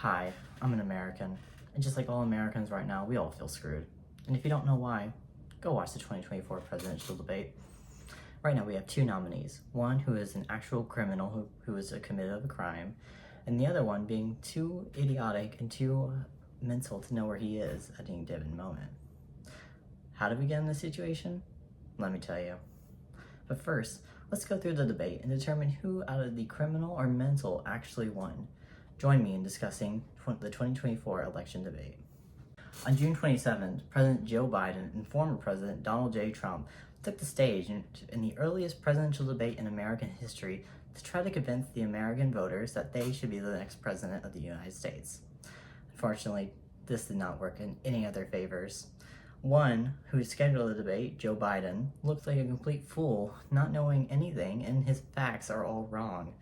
Hi, I'm an American, and just like all Americans right now, we all feel screwed. And if you don't know why, go watch the 2024 presidential debate. Right now we have two nominees, one who is an actual criminal who is committed of a crime, and the other one being too idiotic and too mental to know where he is at any given moment. How did we get in this situation? Let me tell you. But first, let's go through the debate and determine who out of the criminal or mental actually won. Join me in discussing the 2024 election debate. On June 27th, President Joe Biden and former President Donald J. Trump took the stage in the earliest presidential debate in American history to try to convince the American voters that they should be the next president of the United States. Unfortunately, this did not work in any of their favors. One who scheduled the debate, Joe Biden, looked like a complete fool, not knowing anything, and his facts are all wrong.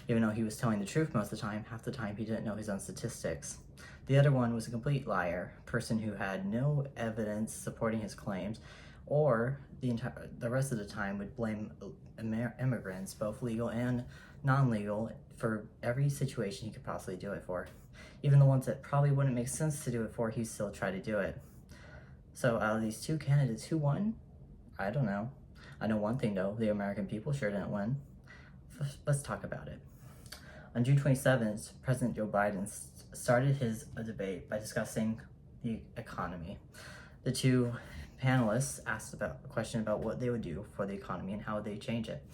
Even though he was telling the truth most of the time, half the time he didn't know his own statistics. The other one was a complete liar, a person who had no evidence supporting his claims, or the rest of the time would blame immigrants, both legal and non-legal, for every situation he could possibly do it for. Even the ones that probably wouldn't make sense to do it for, he still tried to do it. So out of these two candidates, who won? I don't know. I know one thing though, the American people sure didn't win. Let's talk about it. On June 27th, President Joe Biden started his debate by discussing the economy. The two panelists asked a question about what they would do for the economy and how they change it.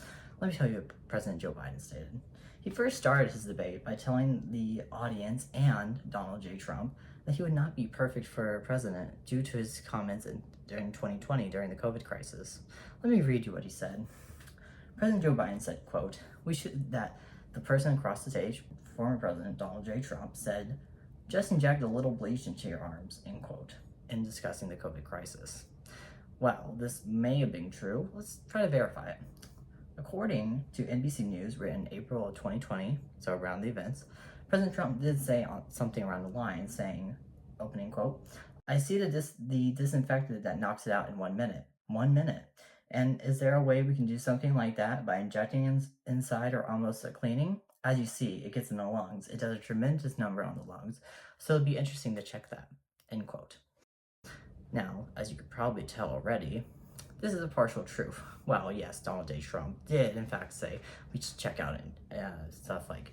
Let me tell you what President Joe Biden stated. He first started his debate by telling the audience and Donald J. Trump that he would not be perfect for president due to his comments during 2020 during the COVID crisis. Let me read you what he said. President Joe Biden said, quote, that the person across the stage, former President Donald J. Trump, said, just inject a little bleach into your arms, end quote, in discussing the COVID crisis. Well, this may have been true. Let's try to verify it. According to NBC News, written April of 2020, so around the events, President Trump did say something around the line, saying, opening quote, I see the disinfectant that knocks it out in 1 minute. 1 minute. And is there a way we can do something like that by injecting inside or almost a cleaning? As you see, it gets in the lungs. It does a tremendous number on the lungs. So it'd be interesting to check that, end quote. Now, as you could probably tell already, this is a partial truth. Well, yes, Donald J. Trump did in fact say we should check out stuff like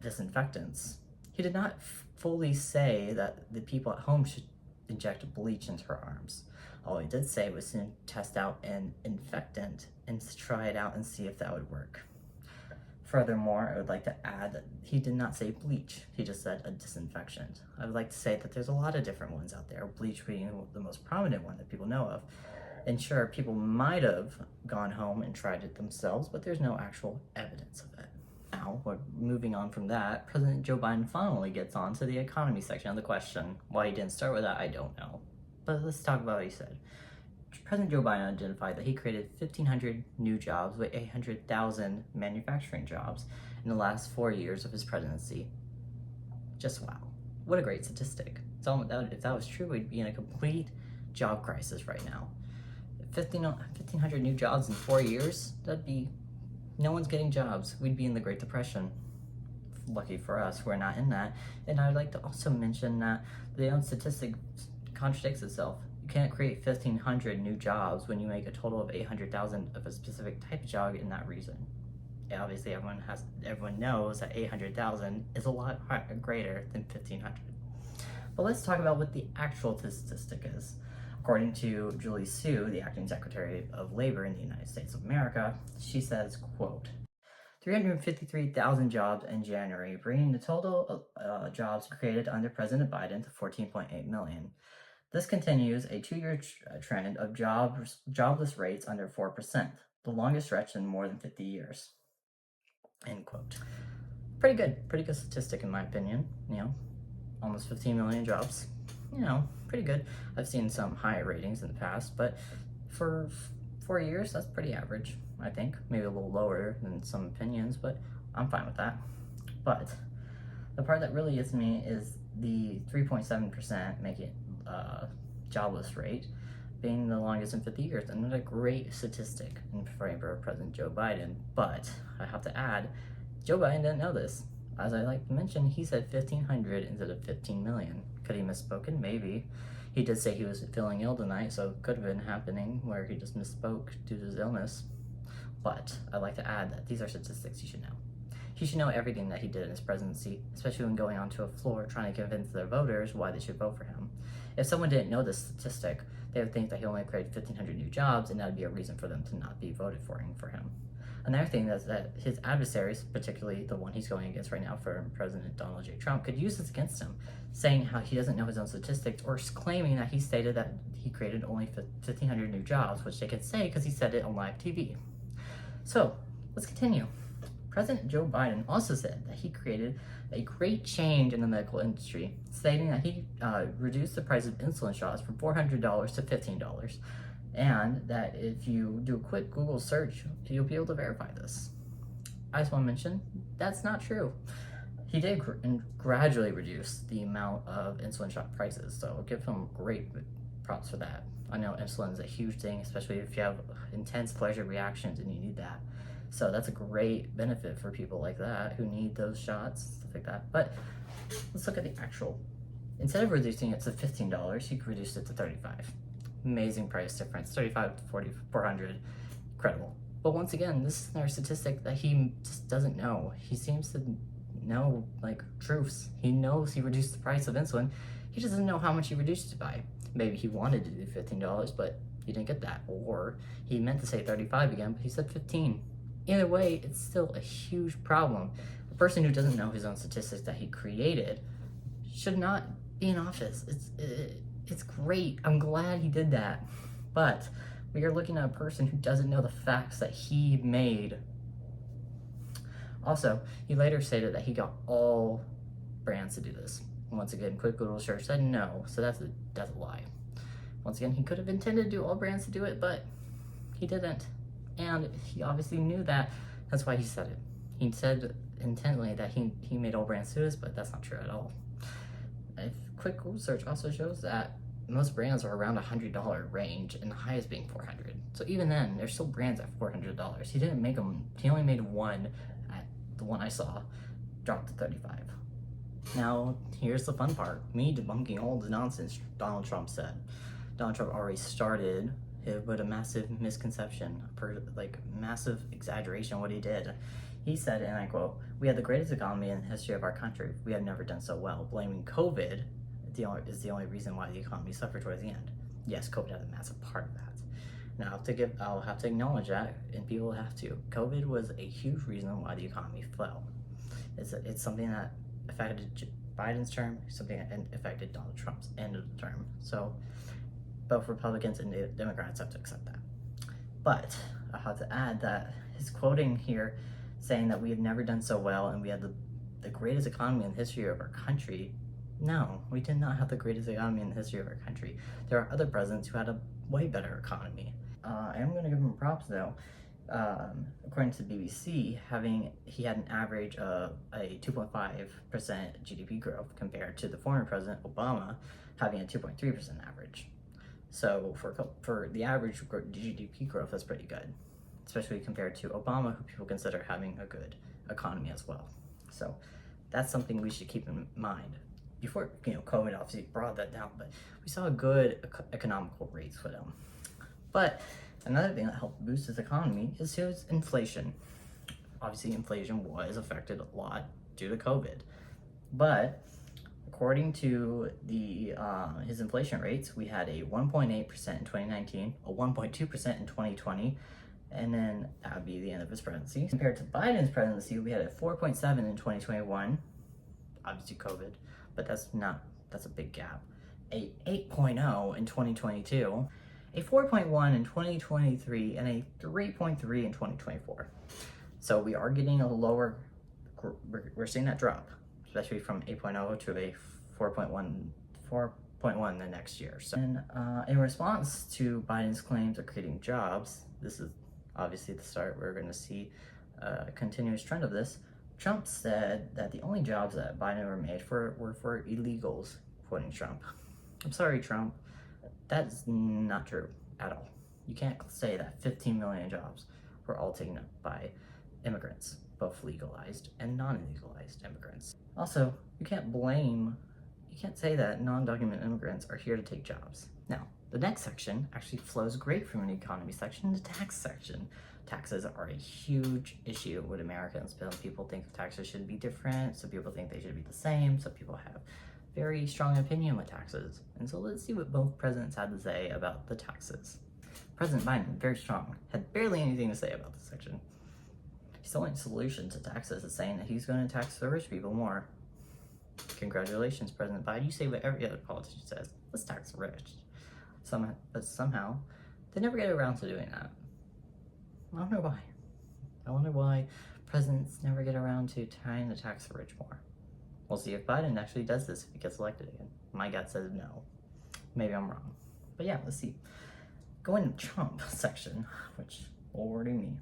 disinfectants. He did not fully say that the people at home should inject bleach into her arms. All he did say was to test out an infectant and to try it out and see if that would work. Furthermore, I would like to add that he did not say bleach, he just said a disinfectant. I would like to say that there's a lot of different ones out there, bleach being the most prominent one that people know of. And sure, people might have gone home and tried it themselves, but there's no actual evidence of it. Now, we're moving on from that, President Joe Biden finally gets on to the economy section of the question. Why he didn't start with that, I don't know. But let's talk about what he said. President Joe Biden identified that he created 1,500 new jobs with 800,000 manufacturing jobs in the last 4 years of his presidency. Just wow. What a great statistic. If that was true, we'd be in a complete job crisis right now. 1,500 new jobs in 4 years, that'd be, no one's getting jobs. We'd be in the Great Depression. Lucky for us, we're not in that. And I'd like to also mention that the own statistic contradicts itself. You can't create 1,500 new jobs when you make a total of 800,000 of a specific type of job in that region. Yeah, obviously everyone knows that 800,000 is a lot greater than 1,500. But let's talk about what the actual statistic is. According to Julie Su, the acting Secretary of Labor in the United States of America, she says, quote, 353,000 jobs in January, bringing the total jobs created under President Biden to 14.8 million. This continues a 2-year trend of jobless rates under 4%, the longest stretch in more than 50 years, end quote. Pretty good statistic in my opinion, almost 15 million jobs, pretty good. I've seen some higher ratings in the past, but for 4 years, that's pretty average, I think. Maybe a little lower than some opinions, but I'm fine with that. But the part that really gets me is the 3.7% making jobless rate being the longest in 50 years. Another great statistic in favor of President Joe Biden, but I have to add, Joe Biden didn't know this. As I like to mention, he said 1,500 instead of 15 million. Could he misspoken? Maybe. He did say he was feeling ill tonight, so it could have been happening where he just misspoke due to his illness. But I'd like to add that these are statistics you should know. He should know everything that he did in his presidency, especially when going onto a floor trying to convince their voters why they should vote for him. If someone didn't know this statistic, they would think that he only created 1,500 new jobs, and that would be a reason for them to not be voted for him. Another thing is that his adversaries, particularly the one he's going against right now for President Donald J. Trump, could use this against him, saying how he doesn't know his own statistics, or claiming that he stated that he created only 1,500 new jobs, which they could say because he said it on live TV. So, let's continue. President Joe Biden also said that he created a great change in the medical industry, stating that he reduced the price of insulin shots from $400 to $15, and that if you do a quick Google search, you'll be able to verify this. I just want to mention, that's not true. He did gradually reduce the amount of insulin shot prices, so I'll give him great props for that. I know insulin is a huge thing, especially if you have intense pleasure reactions and you need that. So that's a great benefit for people like that who need those shots, stuff like that. But let's look at the actual. Instead of reducing it to $15, he reduced it to $35. Amazing price difference, $35 to $400, incredible. But once again, this is another statistic that he just doesn't know. He seems to know like truths. He knows he reduced the price of insulin. He just doesn't know how much he reduced it by. Maybe he wanted to do $15, but he didn't get that. Or he meant to say 35 again, but he said 15. Either way, it's still a huge problem. A person who doesn't know his own statistics that he created should not be in office. It's great. I'm glad he did that. But we are looking at a person who doesn't know the facts that he made. Also, he later stated that he got all brands to do this. Once again, quick Google search said no, so that's a lie. Once again, he could have intended to do all brands to do it, but he didn't. And he obviously knew that. That's why he said it. He said intently that he made all brands do this, but that's not true at all. A quick Google search also shows that most brands are around $100 range, and the highest being $400. So even then, there's still brands at $400. He didn't make them. He only made one. At the one I saw, dropped to $35. Now, here's the fun part. Me debunking all the nonsense Donald Trump said. Donald Trump already started with a massive misconception, massive exaggeration of what he did. He said, and I quote, "We have the greatest economy in the history of our country. We have never done so well. Blaming COVID is the only reason why the economy suffered towards the end." Yes, COVID had a massive part of that. Now, I'll have to acknowledge that, and people have to. COVID was a huge reason why the economy fell. It's something that affected Biden's term, something that affected Donald Trump's end of the term. So both Republicans and Democrats have to accept that. But I have to add that his quoting here, saying that we have never done so well and we had the greatest economy in the history of our country. No, we did not have the greatest economy in the history of our country. There are other presidents who had a way better economy. I am going to give him props though. According to the BBC, he had an average of a 2.5% GDP growth compared to the former president Obama having a 2.3% average. So for the average GDP growth, that's pretty good, especially compared to Obama, who people consider having a good economy as well. So that's something we should keep in mind. Before, COVID obviously brought that down, but we saw a good economical rates with him. But another thing that helped boost his economy is his inflation. Obviously, inflation was affected a lot due to COVID, but according to his inflation rates, we had a 1.8% in 2019, a 1.2% in 2020, and then that would be the end of his presidency. Compared to Biden's presidency, we had a 4.7 in 2021, obviously COVID, but that's a big gap. A 8.0 in 2022, a 4.1 in 2023, and a 3.3 in 2024. So we are getting a lower, we're seeing that drop, especially from 8.0 to a 4.1 the next year. So in response to Biden's claims of creating jobs, this is obviously the start. We're going to see a continuous trend of this. Trump said that the only jobs that Biden were made for were for illegals, quoting Trump. I'm sorry, Trump. That's not true at all. You can't say that 15 million jobs were all taken up by immigrants. both legalized and non-legalized immigrants. Also, you can't say that non-documented immigrants are here to take jobs. Now, the next section actually flows great from an economy section to tax section. Taxes are a huge issue with Americans. Some people think taxes should be different, some people think they should be the same, some people have very strong opinion with taxes. And so let's see what both presidents had to say about the taxes. President Biden, very strong, had barely anything to say about this section. His only solution to taxes is saying that he's going to tax the rich people more. Congratulations, President Biden. You say what every other politician says. Let's tax the rich. But somehow, they never get around to doing that. I wonder why. I wonder why presidents never get around to trying to tax the rich more. We'll see if Biden actually does this if he gets elected again. My gut says no. Maybe I'm wrong. But yeah, let's see. Going to Trump section, which lordy me.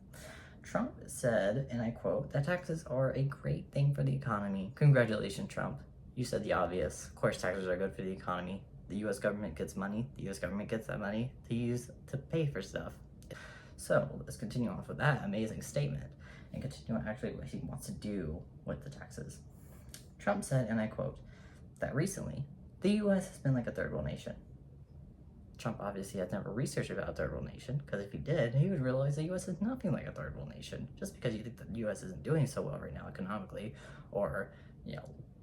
Trump said, and I quote, that taxes are a great thing for the economy. Congratulations, Trump. You said the obvious. Of course, taxes are good for the economy. The U.S. government gets money. The U.S. government gets that money to use to pay for stuff. So let's continue off with that amazing statement and continue on actually what he wants to do with the taxes. Trump said, and I quote, that recently, the U.S. has been like a third world nation. Trump obviously has never researched about a third world nation, because if he did, he would realize the U.S. is nothing like a third world nation. Just because you think the U.S. isn't doing so well right now economically, or,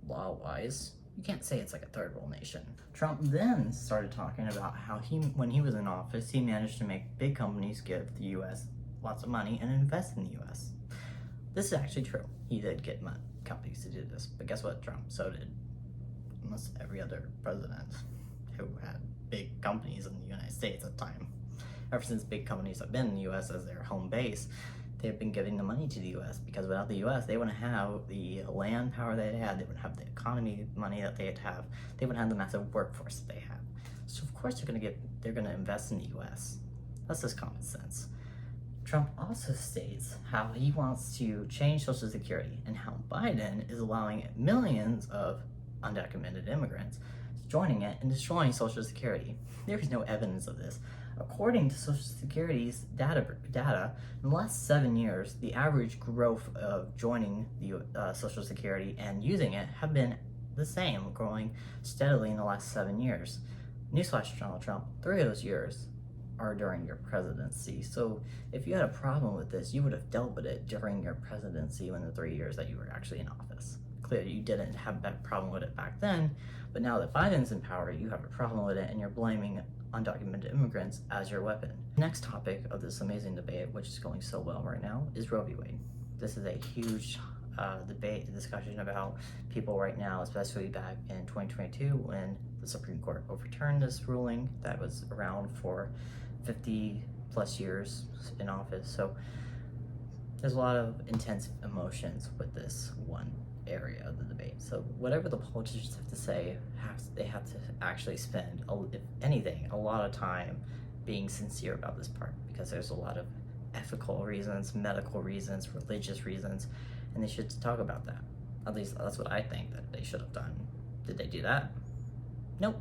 law-wise, you can't say it's like a third world nation. Trump then started talking about how when he was in office, he managed to make big companies give the U.S. lots of money and invest in the U.S. This is actually true. He did get companies to do this, but guess what, Trump? So did almost every other president who had big companies in the United States at the time. Ever since big companies have been in the U.S. as their home base, they've been giving the money to the U.S. because without the U.S., they wouldn't have the land power they had, they wouldn't have the economy money that they'd have, they wouldn't have the massive workforce that they have. So of course they're gonna invest in the U.S. That's just common sense. Trump also states how he wants to change Social Security and how Biden is allowing millions of undocumented immigrants joining it and destroying Social Security. There is no evidence of this. According to Social Security's data, in the last 7 years, the average growth of joining the Social Security and using it have been the same, growing steadily in the last 7 years. Newsflash, Donald Trump, 3 of those years are during your presidency. So if you had a problem with this, you would have dealt with it during your presidency in the 3 years that you were actually in office. Clearly, you didn't have that problem with it back then, but now that Biden's in power, you have a problem with it and you're blaming undocumented immigrants as your weapon. Next topic of this amazing debate, which is going so well right now, is Roe v. Wade. This is a huge discussion about people right now, especially back in 2022 when the Supreme Court overturned this ruling that was around for 50 plus years in office. So there's a lot of intense emotions with this one area of the debate. So whatever the politicians have to say, they have to actually spend, if anything, a lot of time being sincere about this part, because there's a lot of ethical reasons, medical reasons, religious reasons, and they should talk about that. At least that's what I think that they should have done. Did they do that? Nope.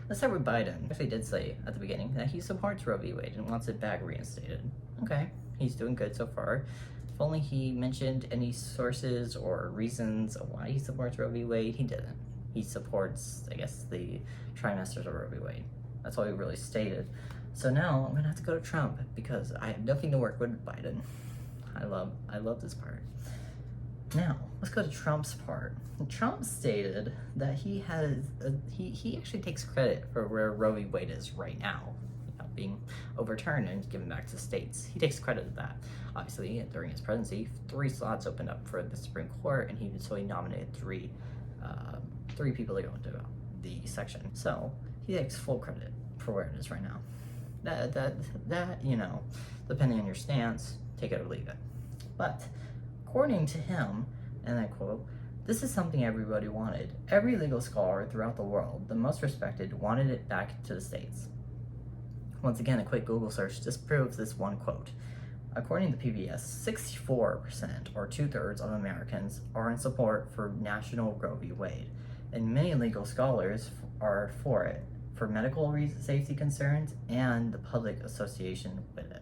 Let's start with Biden. He actually did say at the beginning that he supports Roe v. Wade and wants it back reinstated. Okay, he's doing good so far. If only he mentioned any sources or reasons of why he supports Roe v. Wade, he didn't. He supports, I guess, the trimesters of Roe v. Wade. That's all he really stated. So now I'm gonna have to go to Trump because I have nothing to work with Biden. I love this part. Now, let's go to Trump's part. Trump stated that he actually takes credit for where Roe v. Wade is right now, being overturned and given back to states. He takes credit for that. Obviously, during his presidency, 3 slots opened up for the Supreme Court, and he nominated three people to go into the section. So he takes full credit for where it is right now. That depending on your stance, take it or leave it. But according to him, and I quote, "This is something everybody wanted. Every legal scholar throughout the world, the most respected, wanted it back to the states." Once again, a quick Google search disproves this one quote. According to PBS, 64%, or 2/3 of Americans, are in support for national Roe v. Wade, and many legal scholars are for it, for medical safety concerns and the public association with it.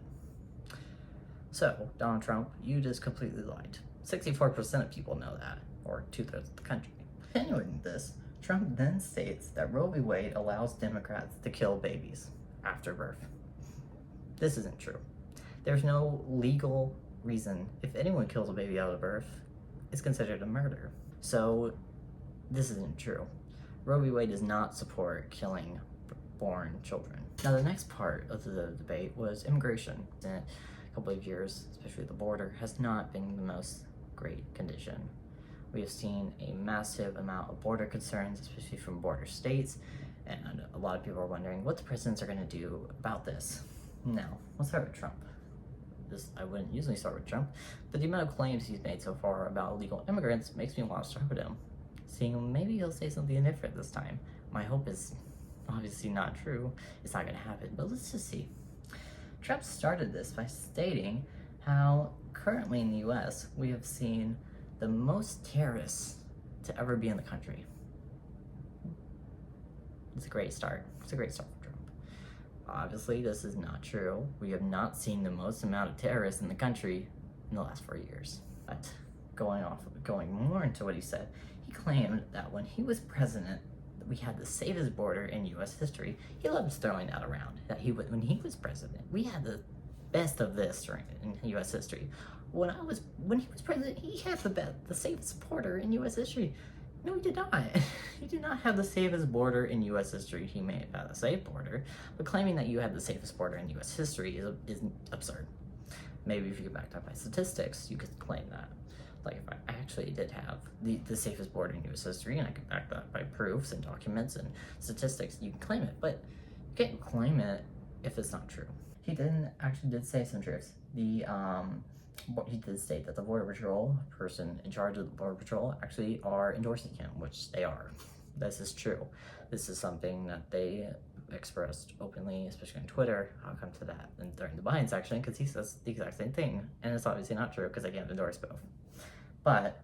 So, Donald Trump, you just completely lied. 64% of people know that, or 2/3 of the country. Continuing this, Trump then states that Roe v. Wade allows Democrats to kill babies after birth. This isn't true. There's no legal reason. If anyone kills a baby out of birth, it's considered a murder. So, this isn't true. Roe v. Wade does not support killing born children. Now, the next part of the debate was immigration. In a couple of years, especially the border, has not been the most great condition. We have seen a massive amount of border concerns, especially from border states, and a lot of people are wondering what the presidents are going to do about this. Now, let's start with Trump. I wouldn't usually start with Trump, but the amount of claims he's made so far about illegal immigrants makes me want to start with him. Seeing maybe he'll say something different this time. My hope is obviously not true. It's not going to happen, but let's just see. Trump started this by stating how currently in the US, we have seen the most terrorists to ever be in the country. It's a great start. It's a great start for Trump. Obviously, this is not true. We have not seen the most amount of terrorists in the country in the last 4 years. But going more into what he said, he claimed that when he was president, we had the safest border in U.S. history. He loves throwing that around. That when he was president, we had the best of this in U.S. history. When he was president, he had the safest border in U.S. history. No, he did not. He did not have the safest border in U.S. history. He may have had a safe border, but claiming that you had the safest border in U.S. history is absurd. Maybe if you get backed up by statistics, you could claim that. Like if I actually did have the safest border in U.S. history, and I could back that up by proofs and documents and statistics, you can claim it, but you can't claim it if it's not true. He did say some truths. He did state that the Border Patrol person in charge of the Border Patrol actually are endorsing him, which they are. This is true. This is something that they expressed openly, especially on Twitter. I'll come to that during the Biden section because he says the exact same thing, and it's obviously not true because they can't endorse both. But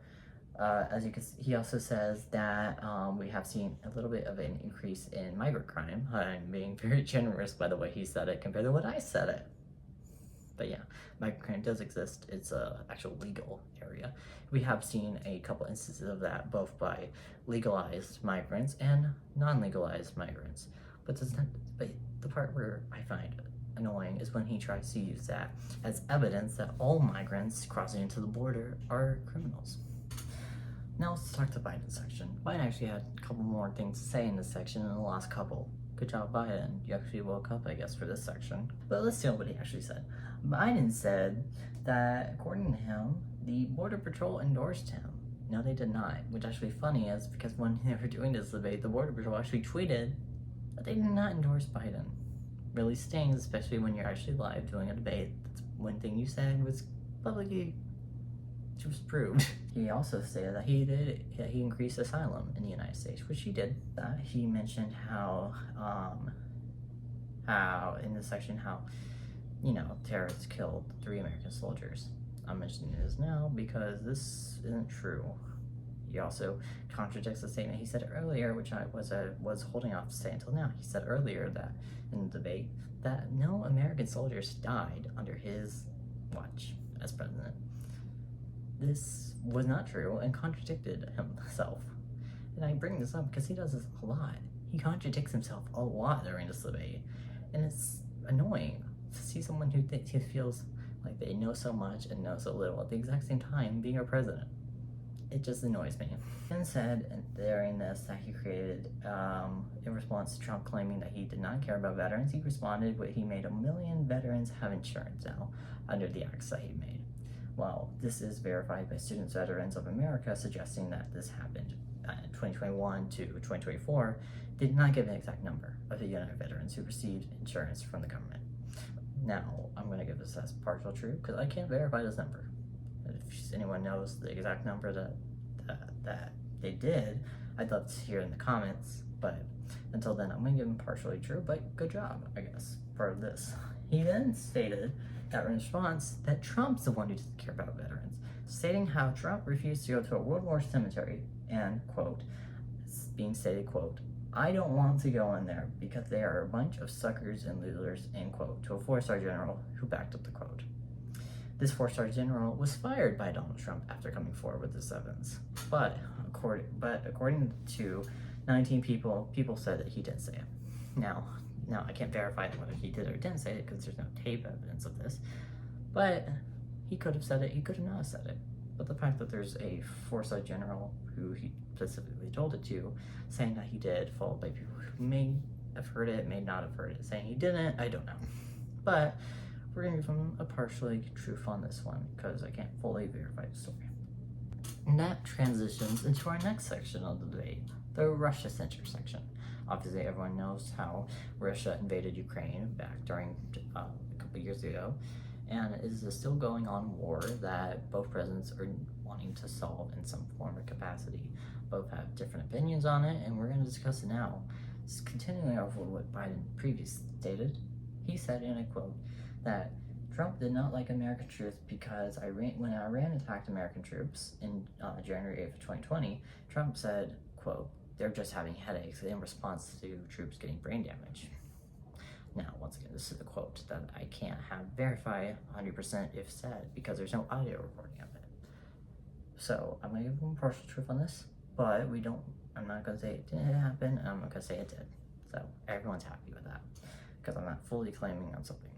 as you can see, he also says that we have seen a little bit of an increase in migrant crime. I'm being very generous by the way he said it compared to what I said it. But yeah, migrant crime does exist. It's an actual legal area. We have seen a couple instances of that, both by legalized migrants and non-legalized migrants. But the part where I find annoying is when he tries to use that as evidence that all migrants crossing into the border are criminals. Now let's talk to Biden's section. Biden actually had a couple more things to say in this section than the last couple. Good job, Biden. You actually woke up, I guess, for this section. But let's see what he actually said. Biden said that, according to him, the Border Patrol endorsed him. No, they did not, which actually funny is because when they were doing this debate, the Border Patrol actually tweeted that they did not endorse Biden. Really stings, especially when you're actually live doing a debate. That's one thing you said was publicly just proved. He also stated that he increased asylum in the United States, which he did. He mentioned how in this section terrorists killed 3 American soldiers. I'm mentioning this now because this isn't true. He also contradicts the statement he said earlier, which I was holding off to say until now. He said earlier that in the debate that no American soldiers died under his watch as president. This was not true and contradicted himself. And I bring this up because he does this a lot. He contradicts himself a lot during this debate, and it's annoying to see someone who feels like they know so much and know so little at the exact same time being our president. It just annoys me. And said during this that he created, in response to Trump claiming that he did not care about veterans, he responded he made 1 million veterans have insurance now under the acts that he made. Well, this is verified by Students Veterans of America, suggesting that this happened in 2021 to 2024, did not give an exact number of the United veterans who received insurance from the government. Now, I'm going to give this as partial true because I can't verify this number. If anyone knows the exact number that they did, I'd love to hear in the comments, but until then, I'm going to give them partially true, but good job, I guess, for this. He then stated that in response, that Trump's the one who doesn't care about veterans, stating how Trump refused to go to a World War cemetery, and, quote, being stated, quote, I don't want to go in there because they are a bunch of suckers and losers, end quote, to a 4-star general who backed up the quote. This four-star general was fired by Donald Trump after coming forward with this evidence. But according to 19 people said that he didn't say it. Now I can't verify whether he did or didn't say it because there's no tape evidence of this. But he could have said it, he could have not said it. But the fact that there's a four-star general who he specifically told it to, saying that he did, followed by people who may have heard it, may not have heard it, saying he didn't, I don't know. But we're going to give him a partially truth on this one because I can't fully verify the story. And that transitions into our next section of the debate, the Russia center section. Obviously, everyone knows how Russia invaded Ukraine back during a couple years ago, and it is a still going on war that both presidents are wanting to solve in some form or capacity. Both have different opinions on it, and we're going to discuss it now. Continuing over what Biden previously stated, he said in a quote that Trump did not like American troops because when Iran attacked American troops in January 8th of 2020, Trump said, quote, "They're just having headaches," in response to troops getting brain damage. Now, once again, this is a quote that I can't have verify 100% if said because there's no audio recording of it. So I'm going to give him partial truth on this, but I'm not going to say it didn't happen, and I'm not going to say it did. So everyone's happy with that because I'm not fully claiming on something.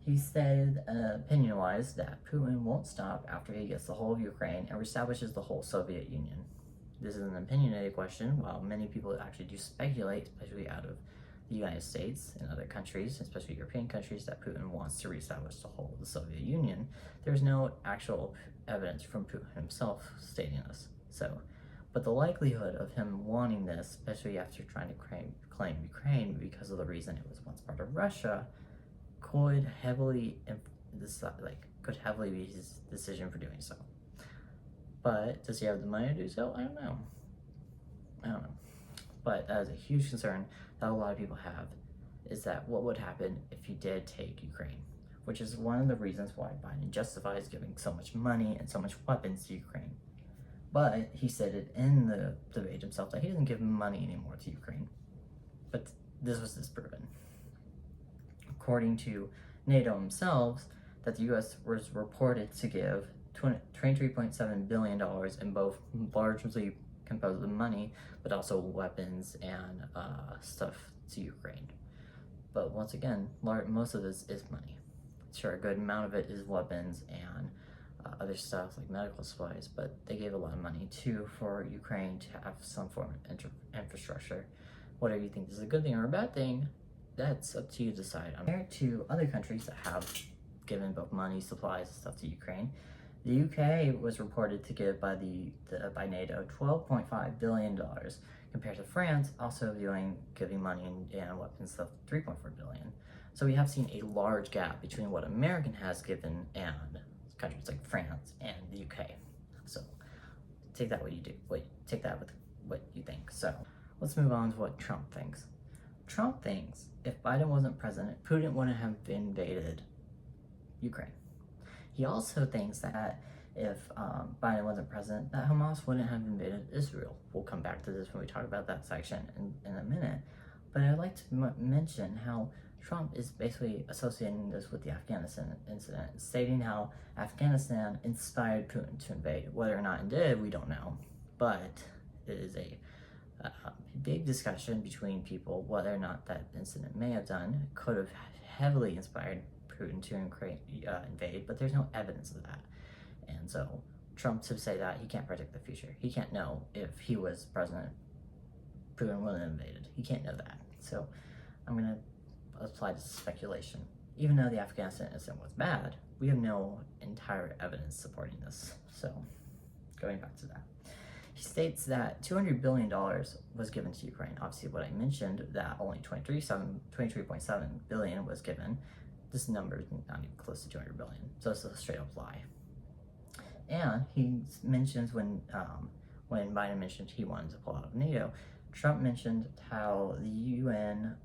He said, opinion-wise, that Putin won't stop after he gets the whole of Ukraine and reestablishes the whole Soviet Union. This is an opinionated question, while many people actually do speculate, especially out of the United States and other countries, especially European countries, that Putin wants to reestablish the whole of the Soviet Union. There's no actual evidence from Putin himself stating this. But the likelihood of him wanting this, especially after trying to claim Ukraine because of the reason it was once part of Russia, could heavily be his decision for doing so. But does he have the money to do so? I don't know. But that is a huge concern that a lot of people have, is that what would happen if he did take Ukraine, which is one of the reasons why Biden justifies giving so much money and so much weapons to Ukraine. But he said it in the debate himself that he doesn't give money anymore to Ukraine. But this was disproven. According to NATO themselves, that the U.S. was reported to give $23.7 billion in both largely composed of money, but also weapons and stuff to Ukraine. But once again, most of this is money. Sure, a good amount of it is weapons and other stuff like medical supplies, but they gave a lot of money too for Ukraine to have some form of infrastructure. Whatever you think is a good thing or a bad thing, that's up to you to decide. Compared to other countries that have given both money, supplies, and stuff to Ukraine, the UK was reported to give by NATO $12.5 billion, compared to France also giving money and weapons stuff $3.4 billion. So we have seen a large gap between what American has given and countries like France and the UK. So take that what you do. Take that with what you think. So let's move on to what Trump thinks. Trump thinks if Biden wasn't president, Putin wouldn't have invaded Ukraine. He also thinks that if Biden wasn't president, that Hamas wouldn't have invaded Israel. We'll come back to this when we talk about that section in a minute. But I'd like to mention how Trump is basically associating this with the Afghanistan incident, stating how Afghanistan inspired Putin to invade. Whether or not it did, we don't know. But it is a big discussion between people whether or not that incident may have could have heavily inspired Putin to invade, but there's no evidence of that. And so Trump to say that, he can't predict the future. He can't know if he was president, Putin would have invaded. He can't know that. So I'm going to apply this speculation. Even though the Afghanistan incident was bad, we have no entire evidence supporting this. So going back to that. He states that $200 billion was given to Ukraine. Obviously, what I mentioned, that only $23.7 billion was given. This number is not even close to $200 billion, so it's a straight up lie. And he mentions when Biden mentioned he wanted to pull out of NATO, Trump mentioned how the UN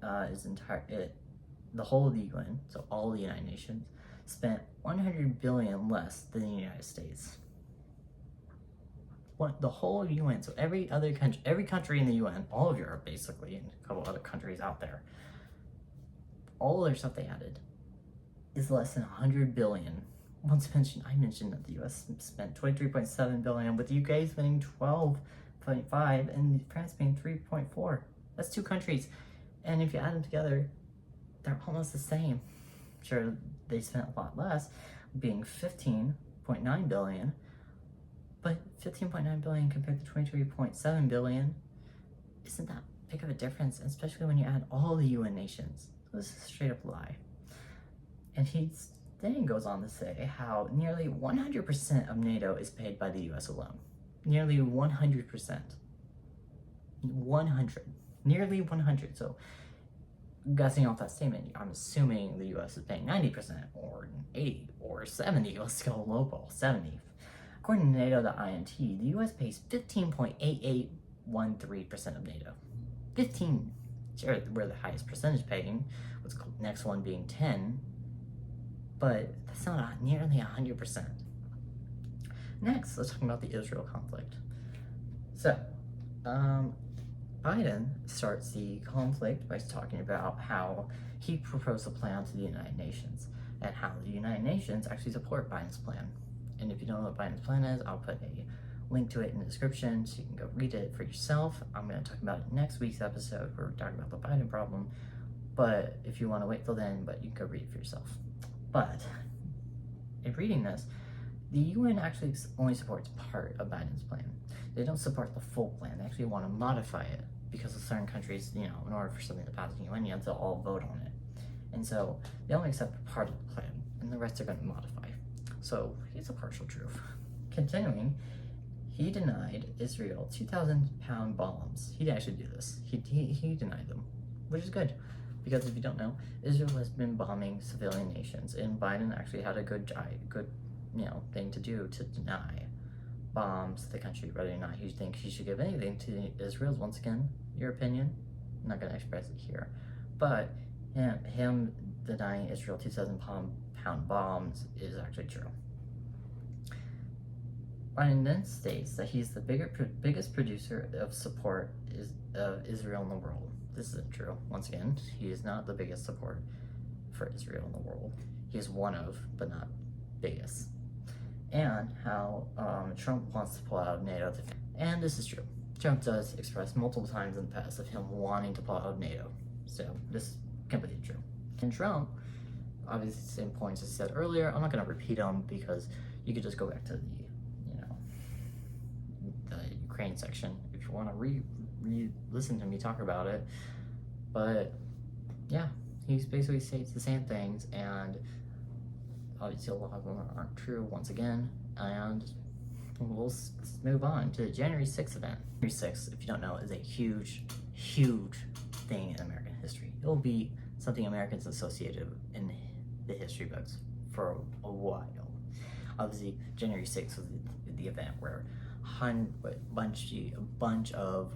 the whole of the UN, so all of the United Nations, spent $100 billion less than the United States. The whole of UN, so every country in the UN, all of Europe basically, and a couple other countries out there, all of their stuff they added is less than $100 billion I mentioned that the U.S. spent $23.7 billion, with the UK spending $12.5 and France spending $3.4. That's two countries, and if you add them together, they're almost the same. Sure, they spent a lot less, being $15.9 billion, but $15.9 billion compared to $23.7 billion isn't that big of a difference, especially when you add all the UN nations. So this is a straight up lie. And he then goes on to say how nearly 100% of NATO is paid by the US alone. Nearly 100%. 100. Nearly 100. So, guessing off that statement, I'm assuming the US is paying 90% or 80 or 70. Let's go lowball, 70. According to NATO, the INT, the US pays 15.8813% of NATO. 15. Sure, we're the highest percentage paying, with the next one being 10, but that's not nearly 100%. Next, let's talk about the Israel conflict. So, Biden starts the conflict by talking about how he proposed a plan to the United Nations and how the United Nations actually support Biden's plan. And if you don't know what Biden's plan is, I'll put a link to it in the description so you can go read it for yourself. I'm going to talk about it next week's episode where we're talking about the Biden problem. But if you want to wait till then, but you can go read it for yourself. But in reading this, the UN actually only supports part of Biden's plan. They don't support the full plan. They actually want to modify it because of certain countries, in order for something to pass in the UN, you have to all vote on it. And so they only accept part of the plan, and the rest are going to modify. So it's a partial truth. Continuing, he denied Israel 2,000-pound bombs. He didn't actually do this. He denied them, which is good. Because if you don't know, Israel has been bombing civilian nations, and Biden actually had a good thing to do to deny bombs to the country, whether or not he thinks he should give anything to Israel. Once again, your opinion. I'm not going to express it here. But him denying Israel 2,000-pound bombs is actually true. Biden then states that he's the biggest producer of support of Israel in the world. This isn't true. Once again, he is not the biggest support for Israel in the world. He is one of, but not biggest. And how Trump wants to pull out of NATO. And this is true. Trump does express multiple times in the past of him wanting to pull out of NATO. So this is completely true. And Trump, obviously the same points as I said earlier, I'm not going to repeat them because you could just go back to the Ukraine section if you want to listen to me talk about it. But yeah, he basically states the same things, and obviously a lot of them aren't true once again. And we'll move on to the January 6th event. January 6th, if you don't know, is a huge thing in American history. It will be something Americans associated in the history books for a while. Obviously, January 6th was the event where a bunch of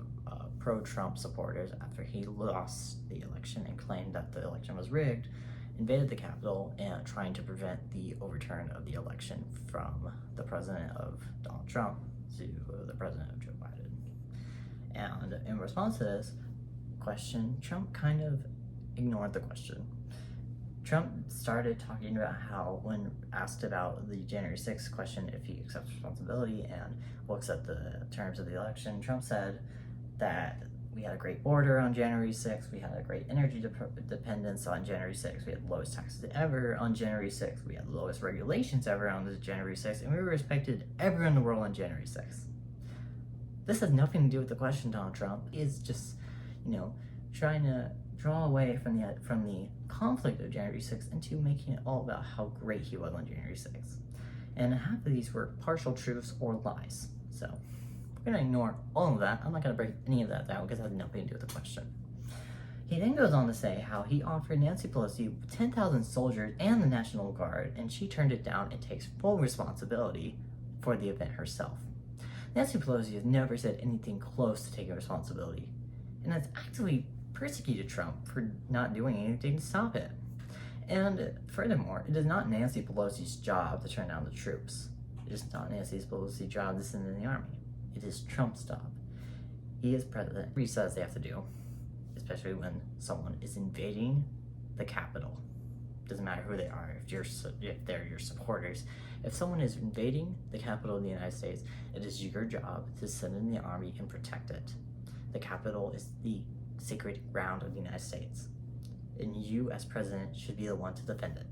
pro-Trump supporters, after he lost the election and claimed that the election was rigged, invaded the Capitol and trying to prevent the overturn of the election from the president of Donald Trump to the president of Joe Biden. And in response to this question, Trump kind of ignored the question. Trump started talking about how, when asked about the January 6th question, if he accepts responsibility and will accept the terms of the election, Trump said that we had a great border on January 6th, we had a great energy dependence on January 6th, we had the lowest taxes ever on January 6th, we had the lowest regulations ever on January 6th, and we respected everyone in the world on January 6th. This has nothing to do with the question, Donald Trump. He is just, trying to draw away from the conflict of January 6th into making it all about how great he was on January 6th. And half of these were partial truths or lies. So we're going to ignore all of that. I'm not going to break any of that down because it has nothing to do with the question. He then goes on to say how he offered Nancy Pelosi 10,000 soldiers and the National Guard, and she turned it down and takes full responsibility for the event herself. Nancy Pelosi has never said anything close to taking responsibility, and that's actually persecuted Trump for not doing anything to stop it. And furthermore, it is not Nancy Pelosi's job to turn down the troops. It is not Nancy Pelosi's job to send in the army. It is Trump's job. He is president. He says they have to do, especially when someone is invading the Capitol. Doesn't matter who they are, if they're your supporters. If someone is invading the capital of the United States, it is your job to send in the army and protect it. The capital is the sacred ground of the United States, and you as president should be the one to defend it.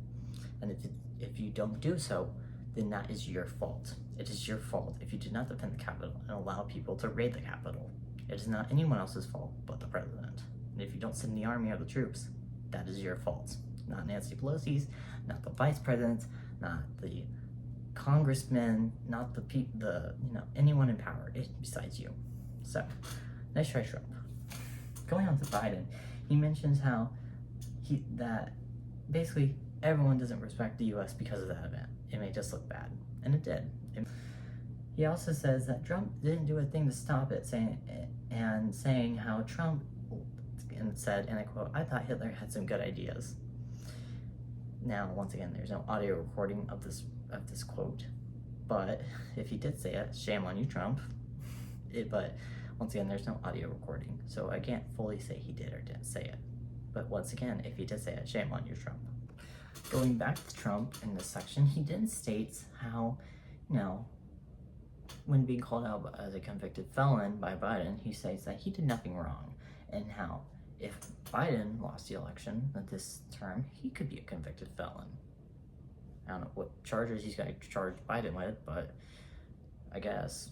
And if you don't do so, then that is your fault. It is your fault if you did not defend the capital and allow people to raid the capital. It is not anyone else's fault but the president. And if you don't send the army or the troops, that is your fault. Not Nancy Pelosi's, not the vice presidents, not the congressmen, not anyone in power besides you. So, nice try, Trump. Going on to Biden, he mentions how that basically everyone doesn't respect the U.S. because of that event. It may just look bad, and it did. He also says that Trump didn't do a thing to stop it, saying how Trump said, and I quote, "I thought Hitler had some good ideas." Now, once again, there's no audio recording of this quote, but if he did say it, shame on you, Trump. But once again, there's no audio recording, so I can't fully say he did or didn't say it. But once again, if he did say it, shame on you, Trump. Going back to Trump in this section, he then states how, when being called out as a convicted felon by Biden, he says that he did nothing wrong, and how if Biden lost the election this term, he could be a convicted felon. I don't know what charges he's got to charge Biden with, but I guess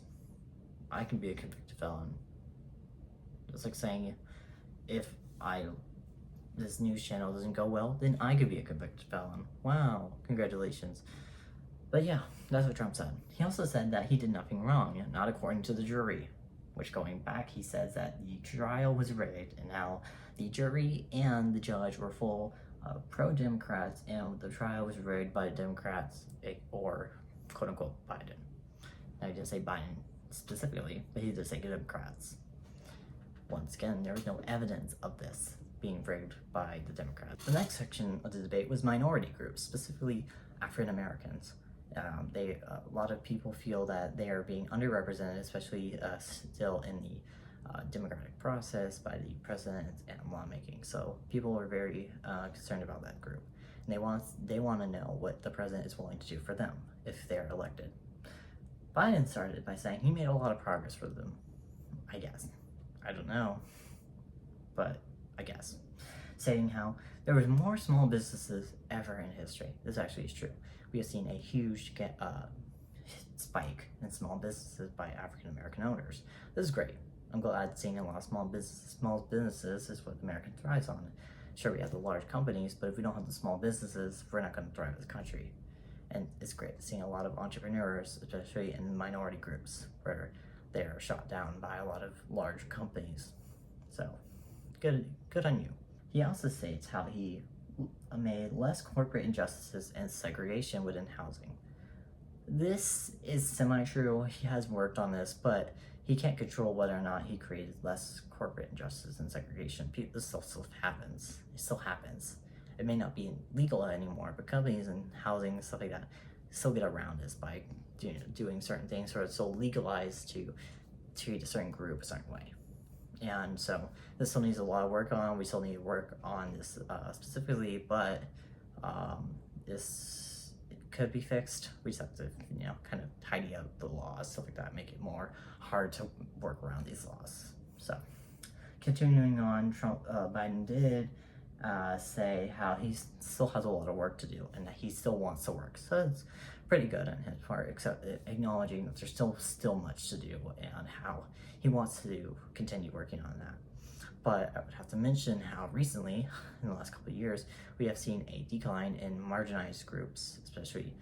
I can be a convicted felon. It's like saying if this news channel doesn't go well, then I could be a convicted felon. Wow, congratulations. But yeah, that's what Trump said. He also said that he did nothing wrong, not according to the jury. Which, going back, he says that the trial was rigged and how the jury and the judge were full of pro-Democrats and the trial was rigged by Democrats or quote-unquote Biden. Now, he didn't say Biden specifically, but he did say Democrats. Once again, there was no evidence of this being rigged by the Democrats. The next section of the debate was minority groups, specifically African Americans. A lot of people feel that they are being underrepresented, especially still in the democratic process by the president and lawmaking. So people are very concerned about that group, and they want to know what the president is willing to do for them if they're elected. Biden started by saying he made a lot of progress for them. I guess. I don't know, but I guess. Saying how there was more small businesses ever in history. This actually is true. We have seen a huge spike in small businesses by African American owners. This is great. I'm glad seeing a lot of small businesses. Small businesses is what America thrives on. Sure, we have the large companies, but if we don't have the small businesses, we're not going to thrive as a country. And it's great seeing a lot of entrepreneurs, especially in minority groups, where they are shot down by a lot of large companies. So, good on you. He also states how he made less corporate injustices and segregation within housing. This is semi-true. He has worked on this, but he can't control whether or not he created less corporate injustice and segregation. This still happens. It still happens. It may not be legal anymore, but companies and housing and stuff like that still get around this by doing certain things, or it's so legalized to treat a certain group a certain way. And so this still needs a lot of work on. We still need to work on this specifically, but it could be fixed. We just have to, kind of tidy up the laws, stuff like that, make it more hard to work around these laws. So, continuing on, Biden did say how he still has a lot of work to do and that he still wants to work. So it's pretty good on his part, except acknowledging that there's still much to do and how he wants to continue working on that. But I would have to mention how recently, in the last couple of years, we have seen a decline in marginalized groups, especially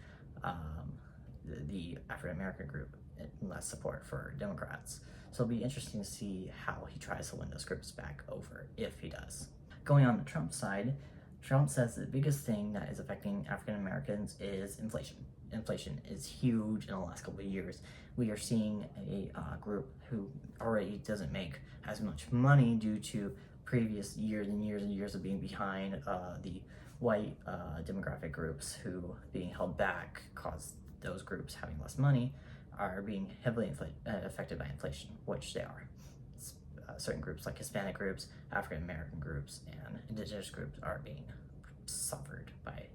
the African American group, and less support for Democrats. So it'll be interesting to see how he tries to win those groups back over, if he does. Going on the Trump side, Trump says the biggest thing that is affecting African Americans is inflation. Inflation is huge in the last couple of years. We are seeing a group who already doesn't make as much money due to previous years and years and years of being behind the white demographic groups who being held back caused those groups having less money are being heavily affected by inflation, which they are. Certain groups like Hispanic groups, African American groups, and indigenous groups are being suffered by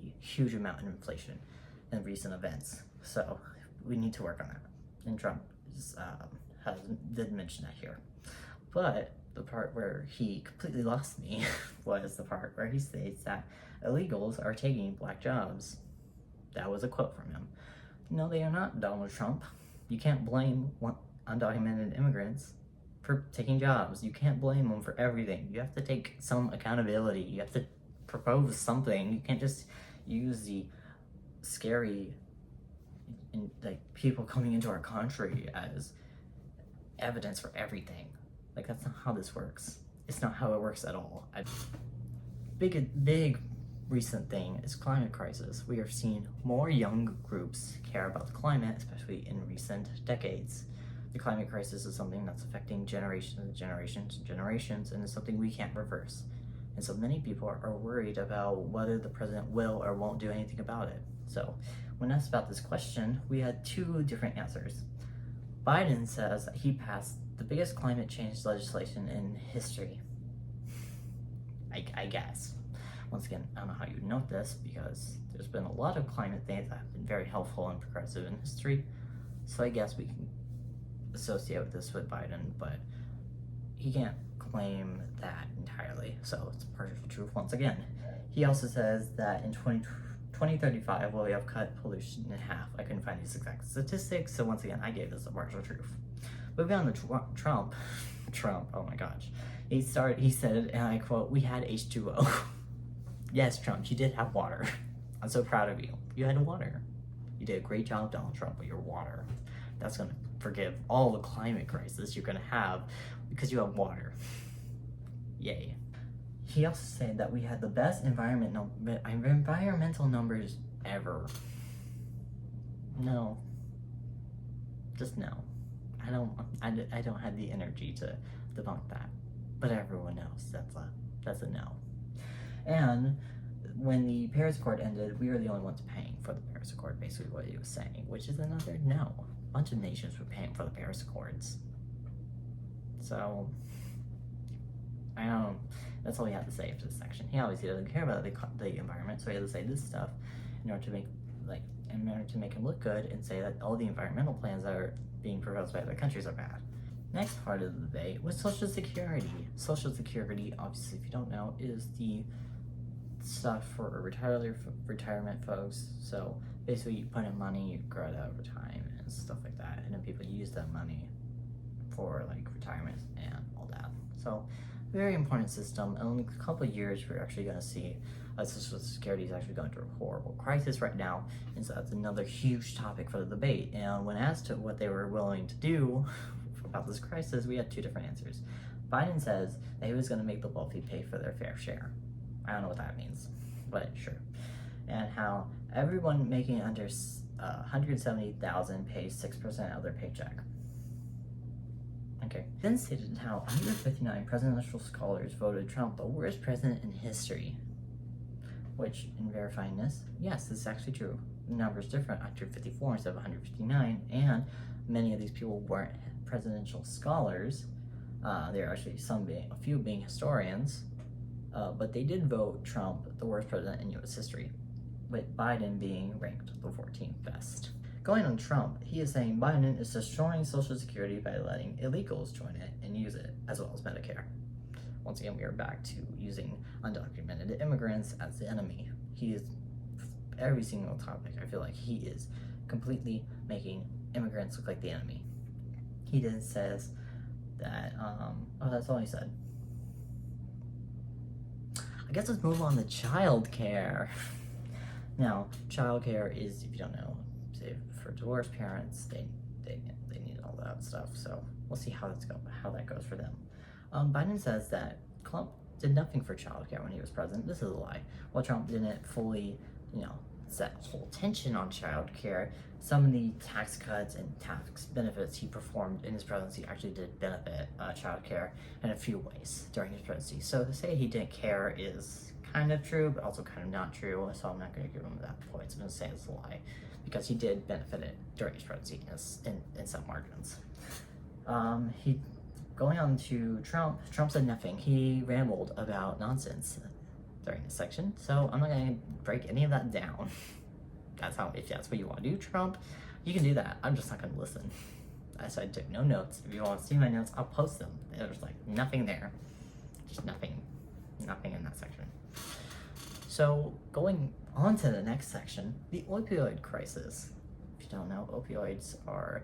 the huge amount of inflation and recent events. So we need to work on that. And Trump did mention that here. But the part where he completely lost me was the part where he states that illegals are taking black jobs. That was a quote from him. No, they are not, Donald Trump. You can't blame undocumented immigrants for taking jobs. You can't blame them for everything. You have to take some accountability. You have to propose something. You can't just use the scary like people coming into our country as evidence for everything. Like, that's not how this works. It's not how it works at all. Big recent thing is climate crisis. We are seeing more young groups care about the climate, especially in recent decades. The climate crisis is something that's affecting generations and generations and generations, and it's something we can't reverse. And so many people are worried about whether the president will or won't do anything about it. So when asked about this question, we had two different answers. Biden says that he passed the biggest climate change legislation in history. I guess. Once again, I don't know how you note this, because there's been a lot of climate things that have been very helpful and progressive in history. So I guess we can associate with this with Biden, but he can't claim that entirely. So it's partial truth once again. He also says that in 2035, we have cut pollution in half. I couldn't find these exact statistics, so once again, I gave this a partial truth. Moving on to Trump, oh my gosh. He said, and I quote, "We had H2O." Yes, Trump, you did have water. I'm so proud of you. You had water. You did a great job, Donald Trump, with your water. That's gonna forgive all the climate crisis you're gonna have because you have water. Yay. He also said that we had the best environmental numbers ever. No. Just no. I don't have the energy to debunk that. But everyone knows that's a no. And when the Paris Accord ended, we were the only ones paying for the Paris Accord, basically what he was saying, which is another no. A bunch of nations were paying for the Paris Accords. So, I don't know. That's all he had to say for this section. He obviously doesn't care about the environment, so he had to say this stuff in order to make him look good and say that all the environmental plans that are being proposed by other countries are bad. Next part of the debate was Social Security. Social Security, obviously, if you don't know, is the stuff for retirement folks. So basically, you put in money, you grow it out over time and stuff like that, and then people use that money for like retirement and all that. So very important system. And in a couple of years, we're actually going to see Social Security is actually going through a horrible crisis right now, and so that's another huge topic for the debate. And when asked to what they were willing to do about this crisis, we had two different answers. Biden says that he was going to make the wealthy pay for their fair share. I don't know what that means, but sure. And how everyone making under $170,000 pays 6% of their paycheck. Okay. Then stated how 159 presidential scholars voted Trump the worst president in history. Which, in verifying this, yes, this is actually true. The number is different, 154 instead of 159, and many of these people weren't presidential scholars. There are actually a few being historians, but they did vote Trump the worst president in U.S. history, with Biden being ranked the 14th best. Going on Trump, he is saying Biden is destroying Social Security by letting illegals join it and use it, as well as Medicare. Once again, we are back to using undocumented immigrants as the enemy. He is, every single topic, I feel like he is completely making immigrants look like the enemy. He then says that, that's all he said. I guess let's move on to childcare. Now, childcare is, if you don't know, say for divorced parents, they need all that stuff. So we'll see how that goes for them. Biden says that Trump did nothing for childcare when he was president. This is a lie. While Trump didn't fully, set whole attention on childcare, some of the tax cuts and tax benefits he performed in his presidency actually did benefit childcare in a few ways during his presidency. So to say he didn't care is kind of true, but also kind of not true. So I'm not going to give him that point. I'm going to say it's a lie because he did benefit it during his presidency in some margins. Going on to Trump said nothing. He rambled about nonsense. during this section, so I'm not going to break any of that down. If that's what you want to do, Trump, you can do that. I'm just not going to listen. So I took no notes. If you want to see my notes, I'll post them. There's like nothing there. Just nothing in that section. So going on to the next section, the opioid crisis. If you don't know, opioids are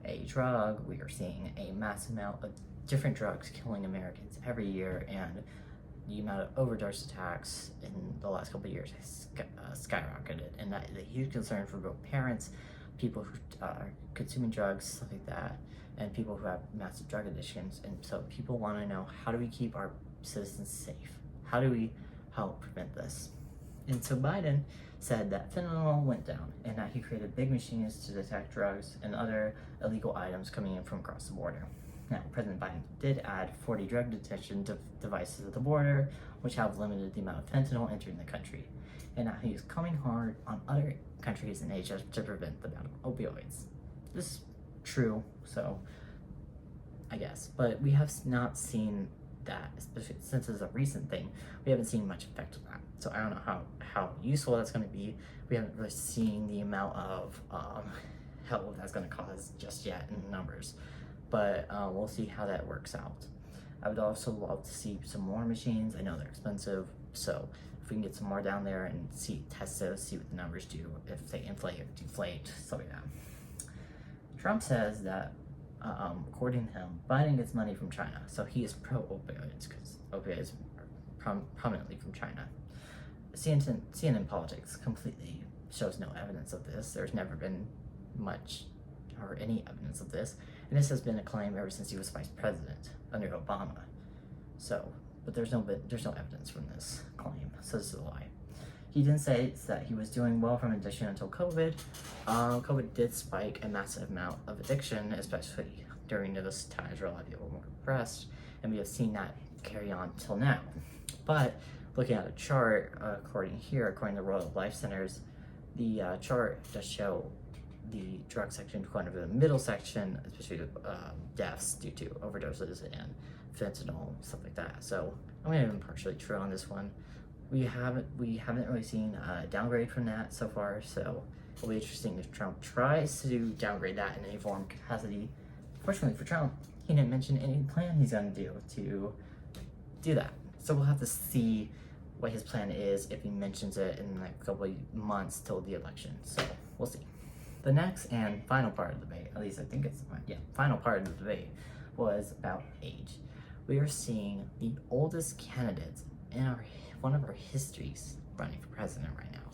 a drug. We are seeing a massive amount of different drugs killing Americans every year, and the amount of overdose attacks in the last couple of years has skyrocketed, and that is a huge concern for both parents, people who are consuming drugs, stuff like that, and people who have massive drug addictions. And so people want to know, how do we keep our citizens safe? How do we help prevent this? And so Biden said that fentanyl went down and that he created big machines to detect drugs and other illegal items coming in from across the border. Now, President Biden did add 40 drug detection devices at the border, which have limited the amount of fentanyl entering the country. And now he's coming hard on other countries in Asia to prevent the amount of opioids. This is true, so I guess. But we have not seen that, especially since it's a recent thing, we haven't seen much effect of that. So I don't know how useful that's going to be. We haven't really seen the amount of help that's going to cause just yet in numbers. But we'll see how that works out. I would also love to see some more machines. I know they're expensive, so if we can get some more down there and test those, see what the numbers do, if they inflate or deflate, stuff like that. Trump says that, according to him, Biden gets money from China, so he is pro-opioids because opioids are prominently from China. CNN Politics completely shows no evidence of this. There's never been much or any evidence of this, and this has been a claim ever since he was vice president under Obama. So, but there's no evidence from this claim, so this is a lie. He didn't say that he was doing well from addiction until COVID. COVID did spike a massive amount of addiction, especially during those times where a lot of people were more depressed, and we have seen that carry on till now. But looking at a chart, according to Royal Life Centers, the chart does show the drug section going over the middle section, especially deaths due to overdoses and fentanyl, stuff like that. So I'm going to be partially true on this one. We haven't really seen a downgrade from that so far, so it'll be interesting if Trump tries to downgrade that in any form capacity. Fortunately for Trump, he didn't mention any plan he's going to do that. So we'll have to see what his plan is if he mentions it in like a couple of months till the election. So we'll see. The next and final part of the debate, at least I think it's final part of the debate, was about age. We are seeing the oldest candidates in one of our histories running for president right now.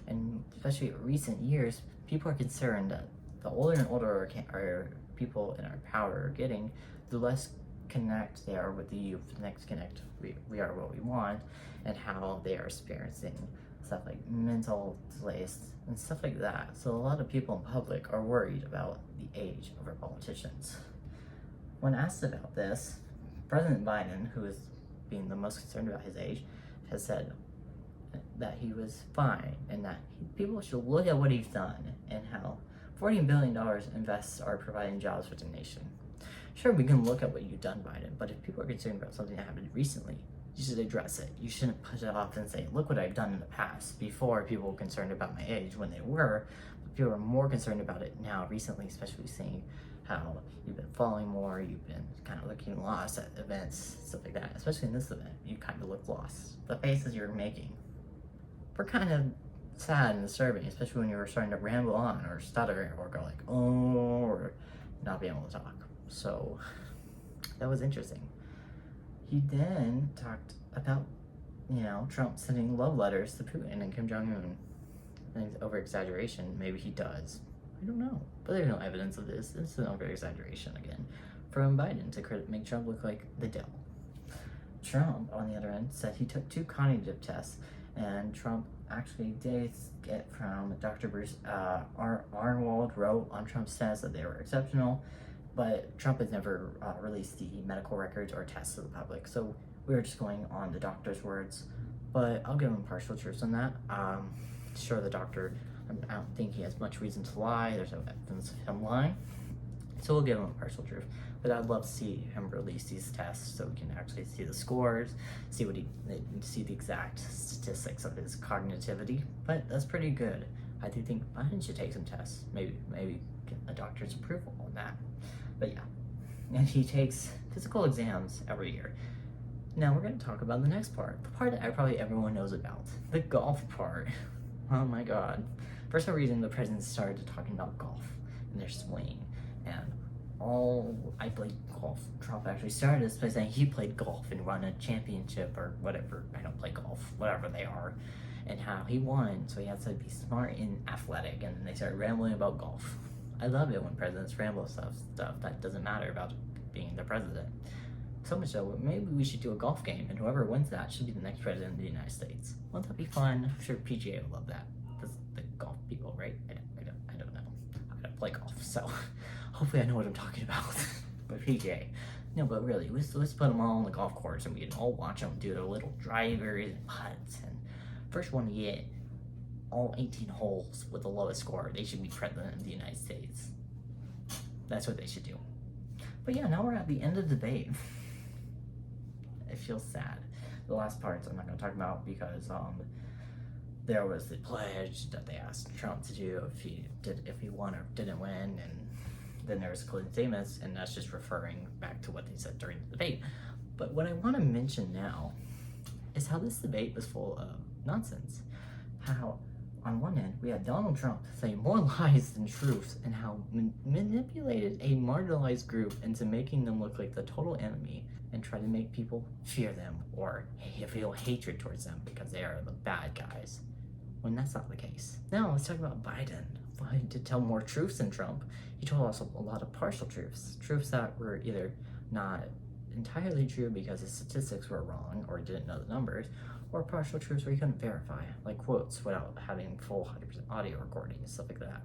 And especially in recent years, people are concerned that the older and older our people in our power are getting, the less connect they are with the youth, the next connect we are what we want, and how they are experiencing stuff like mental delays and stuff like that. So a lot of people in public are worried about the age of our politicians. When asked about this, President Biden, who is being the most concerned about his age, has said that he was fine and that people should look at what he's done and how $40 billion invests are providing jobs for the nation. Sure, we can look at what you've done, Biden, but if people are concerned about something that happened recently, you should address it. You shouldn't push it off and say, look what I've done in the past, before people were concerned about my age when they were. But people are more concerned about it now recently, especially seeing how you've been falling more, you've been kind of looking lost at events, stuff like that. Especially in this event, you kind of look lost. The faces you're making were kind of sad and disturbing, especially when you were starting to ramble on or stutter or go like, oh, or not be able to talk. So that was interesting. He then talked about, Trump sending love letters to Putin and Kim Jong-un. I think it's over-exaggeration. Maybe he does. I don't know. But there's no evidence of this. This is an over-exaggeration again from Biden to make Trump look like the devil. Trump, on the other end, said he took 2 cognitive tests, and Trump actually did get from Dr. Bruce Arnwald wrote on Trump's tests that they were exceptional, but Trump has never released the medical records or tests to the public, so we were just going on the doctor's words. But I'll give him partial truth on that. Sure, the doctor, I don't think he has much reason to lie. There's no evidence of him lying. So we'll give him a partial truth. But I'd love to see him release these tests so we can actually see the scores, see see the exact statistics of his cognitivity. But that's pretty good. I do think Biden should take some tests. Maybe get a doctor's approval on that. But yeah. And he takes physical exams every year. Now we're going to talk about the next part. The part that probably everyone knows about. The golf part. Oh my god. For some reason, the president started talking about golf and their swing. And I played golf. Trump actually started this by saying he played golf and won a championship or whatever. I don't play golf, whatever they are. And how he won, so he has to be smart and athletic. And then they started rambling about golf. I love it when presidents ramble stuff that doesn't matter about being the president. So much so, maybe we should do a golf game, and whoever wins that should be the next president of the United States. Won't that be fun? I'm sure PGA will love that. That's the golf people, right? I don't know. I don't play golf, so hopefully I know what I'm talking about. But PGA. No, but really, let's put them all on the golf course, and we can all watch them do their little drivers and putts. And first one to get all 18 holes with the lowest score, they should be president of the United States. That's what they should do. But yeah, now we're at the end of the debate. It feels sad. The last parts I'm not going to talk about because there was the pledge that they asked Trump to do if he won or didn't win, and then there was closing statements, and that's just referring back to what they said during the debate. But what I want to mention now is how this debate was full of nonsense. How on one end, we had Donald Trump saying more lies than truths, and how manipulated a marginalized group into making them look like the total enemy and try to make people fear them or feel hatred towards them because they are the bad guys, when that's not the case. Now let's talk about Biden. Biden did tell more truths than Trump. He told us a lot of partial truths that were either not entirely true because his statistics were wrong or didn't know the numbers, or partial truths where you couldn't verify, like quotes without having full 100% audio recording and stuff like that.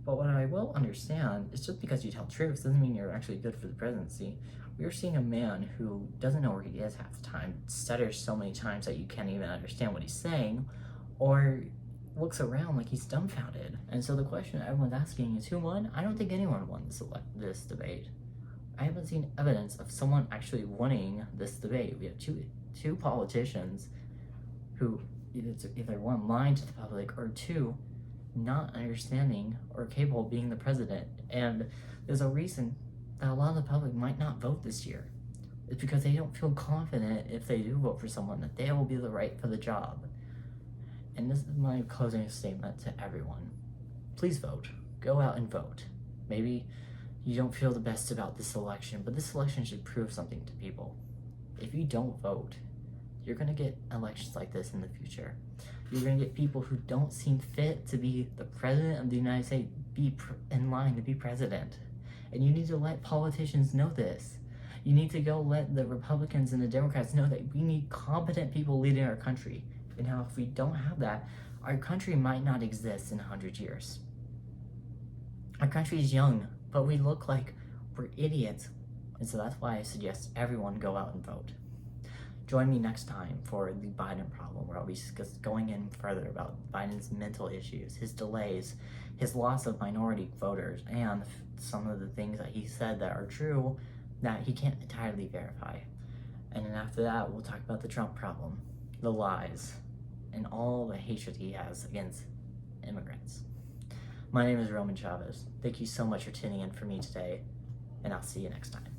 But what I will understand is just because you tell truths doesn't mean you're actually good for the presidency. We are seeing a man who doesn't know where he is half the time, stutters so many times that you can't even understand what he's saying, or looks around like he's dumbfounded. And so the question everyone's asking is, who won? I don't think anyone won this debate. I haven't seen evidence of someone actually winning this debate. We have two politicians who either one, lying to the public, or two, not understanding or capable of being the president. And there's a reason that a lot of the public might not vote this year. It's because they don't feel confident if they do vote for someone that they will be the right for the job. And this is my closing statement to everyone. Please vote. Go out and vote. Maybe you don't feel the best about this election, but this election should prove something to people. If you don't vote, you're going to get elections like this in the future. You're going to get people who don't seem fit to be the president of the United States be in line to be president. And you need to let politicians know this. You need to go let the Republicans and the Democrats know that we need competent people leading our country. And how if we don't have that, our country might not exist in 100 years. Our country is young, but we look like we're idiots. And so that's why I suggest everyone go out and vote. Join me next time for the Biden problem, where I'll be going in further about Biden's mental issues, his delays, his loss of minority voters, and some of the things that he said that are true that he can't entirely verify. And then after that, we'll talk about the Trump problem, the lies, and all the hatred he has against immigrants. My name is Roman Chavez. Thank you so much for tuning in for me today, and I'll see you next time.